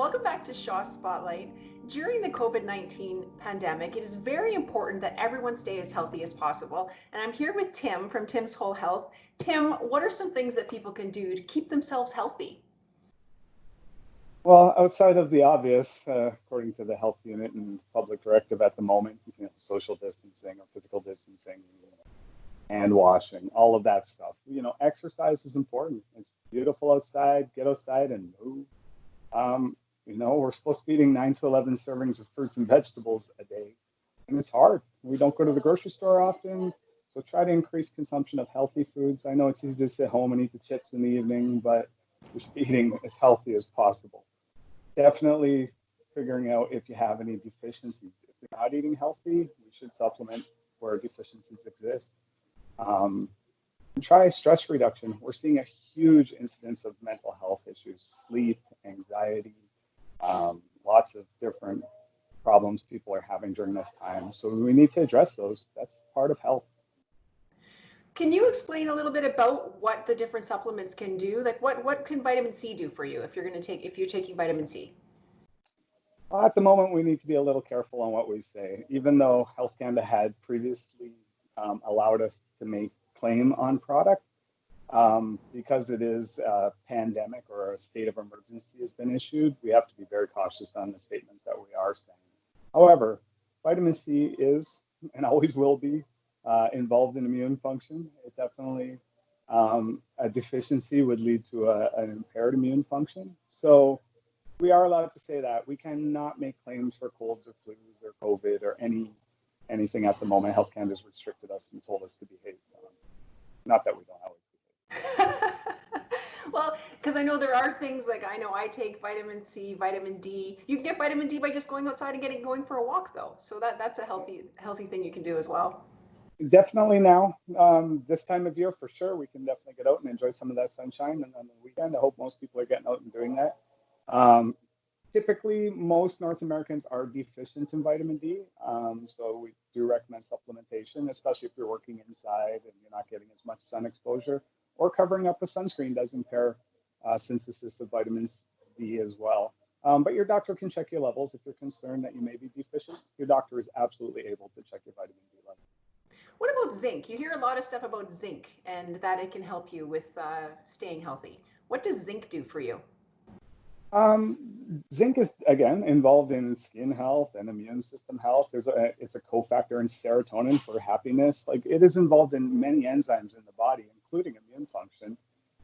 Welcome back to Shaw Spotlight. During the COVID-19 pandemic, it is very important that everyone stay as healthy as possible. And I'm here with Tim from Tim's Whole Health. Tim, what are some things that people can do to keep themselves healthy? Well, outside of the obvious, according to the health unit and public directive at the moment, social distancing or physical distancing, hand washing, all of that stuff. Exercise is important. It's beautiful outside. Get outside and move. We're supposed to be eating 9 to 11 servings of fruits and vegetables a day, and it's hard. We don't go to the grocery store often, so try to increase consumption of healthy foods. I know it's easy to sit home and eat the chips in the evening, but we should be eating as healthy as possible. Definitely figuring out if you have any deficiencies. If you're not eating healthy, we should supplement where deficiencies exist. Um, Try stress reduction. We're seeing a huge incidence of mental health issues, sleep, anxiety, lots of different problems people are having during this time. So we need to address those. That's part of health. Can you explain a little bit about what the different supplements can do? Like what can vitamin C do for you if you're taking vitamin C? At the moment, we need to be a little careful on what we say, even though Health Canada had previously allowed us to make claim on product. Because it is a pandemic or a state of emergency has been issued, we have to be very cautious on the statements that we are saying. However, vitamin C is and always will be involved in immune function. It definitely, a deficiency would lead to an impaired immune function. So we are allowed to say that. We cannot make claims for colds or flus or COVID or anything at the moment. Health Canada has restricted us and told us to behave. Not that we don't always Well, because I know there are things like I know I take vitamin C, vitamin D. You can get vitamin D by just going outside and getting going for a walk though. So that's a healthy thing you can do as well. definitely now, this time of year for sure, we can definitely get out and enjoy some of that sunshine. And on the weekend, I hope most people are getting out and doing that. Um, Typically, most North Americans are deficient in vitamin D. So we do recommend supplementation, especially if you're working inside and you're not getting as much sun exposure, or covering up with sunscreen does impair synthesis of vitamin D as well. But your doctor can check your levels if you're concerned that you may be deficient. Your doctor is absolutely able to check your vitamin D level. What about zinc? You hear a lot of stuff about zinc and that it can help you with staying healthy. What does zinc do for you? Zinc is again involved in skin health and immune system health. It's a cofactor in serotonin for happiness. Like it is involved in many enzymes in the body, including immune function.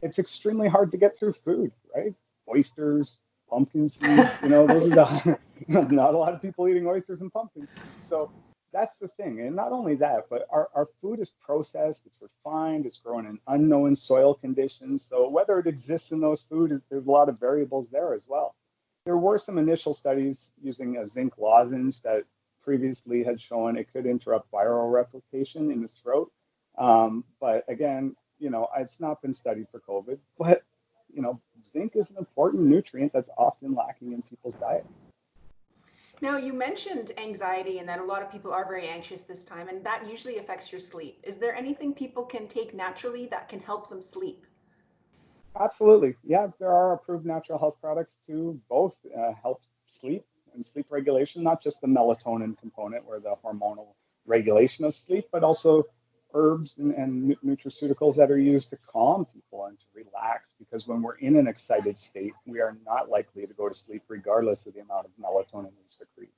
It's extremely hard to get through food, right? Oysters, pumpkin seeds, those are the not a lot of people eating oysters and pumpkin seeds. So that's the thing. And not only that, but our food is processed, it's refined, it's grown in unknown soil conditions. So whether it exists in those foods, there's a lot of variables there as well. There were some initial studies using a zinc lozenge that previously had shown it could interrupt viral replication in the throat. But again, it's not been studied for COVID, but zinc is an important nutrient that's often lacking in people's diet. Now, you mentioned anxiety and that a lot of people are very anxious this time, and that usually affects your sleep. Is there anything people can take naturally that can help them sleep? Absolutely. Yeah, there are approved natural health products to both help sleep and sleep regulation, not just the melatonin component or the hormonal regulation of sleep, but also herbs and nutraceuticals that are used to calm people and to relax. Because when we're in an excited state, we are not likely to go to sleep regardless of the amount of melatonin we secrete.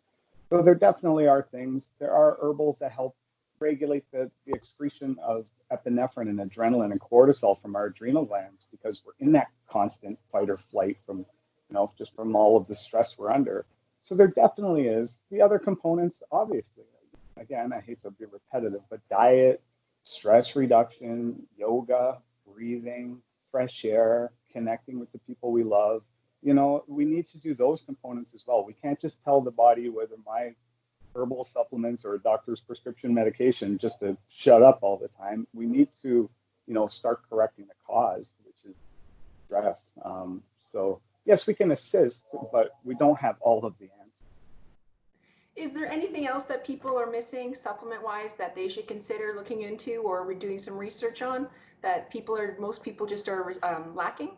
So there definitely are things. There are herbals that help regulate the excretion of epinephrine and adrenaline and cortisol from our adrenal glands because we're in that constant fight or flight from, just from all of the stress we're under. So there definitely is. The other components, obviously, again, I hate to be repetitive, but diet, stress reduction, yoga, breathing, fresh air, connecting with the people we love. We need to do those components as well. We can't just tell the body whether my herbal supplements or a doctor's prescription medication just to shut up all the time. We need to, start correcting the cause, which is stress. So yes, we can assist, but we don't have all of the answers. Is there anything else that people are missing supplement wise that they should consider looking into or doing some research on that most people just are lacking?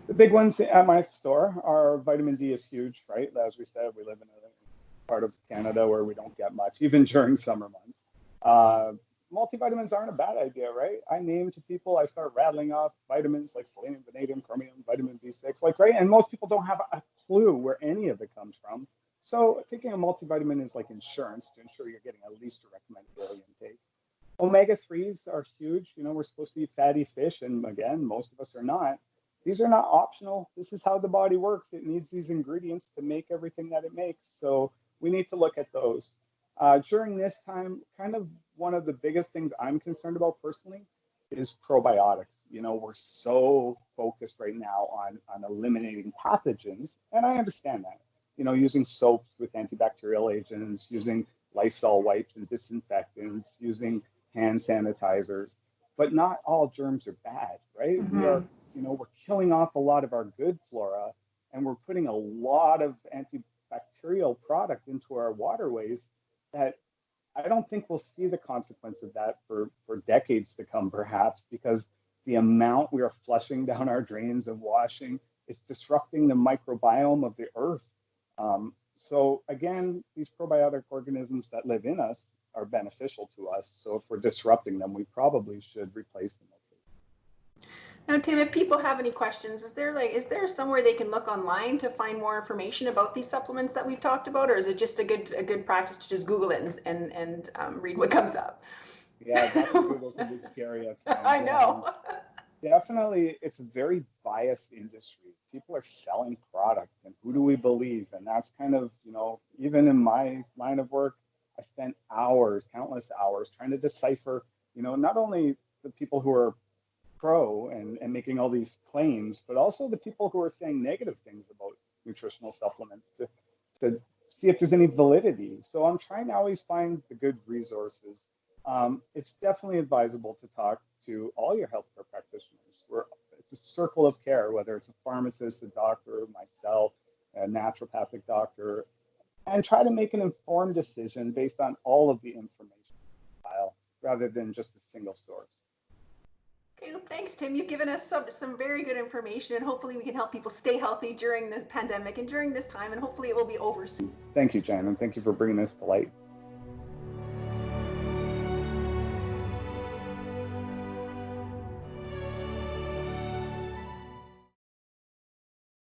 The big ones at my store are vitamin D is huge, right? As we said, we live in a part of Canada where we don't get much, even during summer months. Uh, Multivitamins aren't a bad idea, right? I name to people, I start rattling off vitamins like selenium, vanadium, chromium, vitamin B6, like, right? And most people don't have a clue where any of it comes from. So taking a multivitamin is like insurance to ensure you're getting at least your recommended daily intake. Omega 3s are huge. You know, we're supposed to eat fatty fish, and again, most of us are not. These are not optional. This is how the body works. It needs these ingredients to make everything that it makes. So we need to look at those. During this time, kind of one of the biggest things I'm concerned about personally is probiotics. You know, we're so focused right now on eliminating pathogens, and I understand that. You know, using soaps with antibacterial agents, using Lysol wipes and disinfectants, using hand sanitizers, but not all germs are bad, right? We Mm-hmm. are, you know, we're killing off a lot of our good flora and we're putting a lot of antibacterial product into our waterways that I don't think we'll see the consequence of that for decades to come, perhaps, because the amount we are flushing down our drains and washing is disrupting the microbiome of the earth. So again, these probiotic organisms that live in us are beneficial to us. So if we're disrupting them, we probably should replace them. Now, Tim, if people have any questions, is there somewhere they can look online to find more information about these supplements that we've talked about, or is it just a good practice to just Google it and read what comes up? Yeah, Dr. Google can be scary at times. I know. Definitely, it's a very biased industry. People are selling product, and who do we believe? And that's kind of, you know, even in my line of work, I spent hours, countless hours, trying to decipher, you know, not only the people who are pro and making all these claims, but also the people who are saying negative things about nutritional supplements to see if there's any validity. So I'm trying to always find the good resources. It's definitely advisable to talk to all your healthcare practitioners. It's a circle of care, whether it's a pharmacist, a doctor, myself, a naturopathic doctor, and try to make an informed decision based on all of the information file rather than just a single source. Okay, well, thanks, Tim. You've given us some very good information, and hopefully we can help people stay healthy during this pandemic and during this time, and hopefully it will be over soon. Thank you, Jen, and thank you for bringing this to light.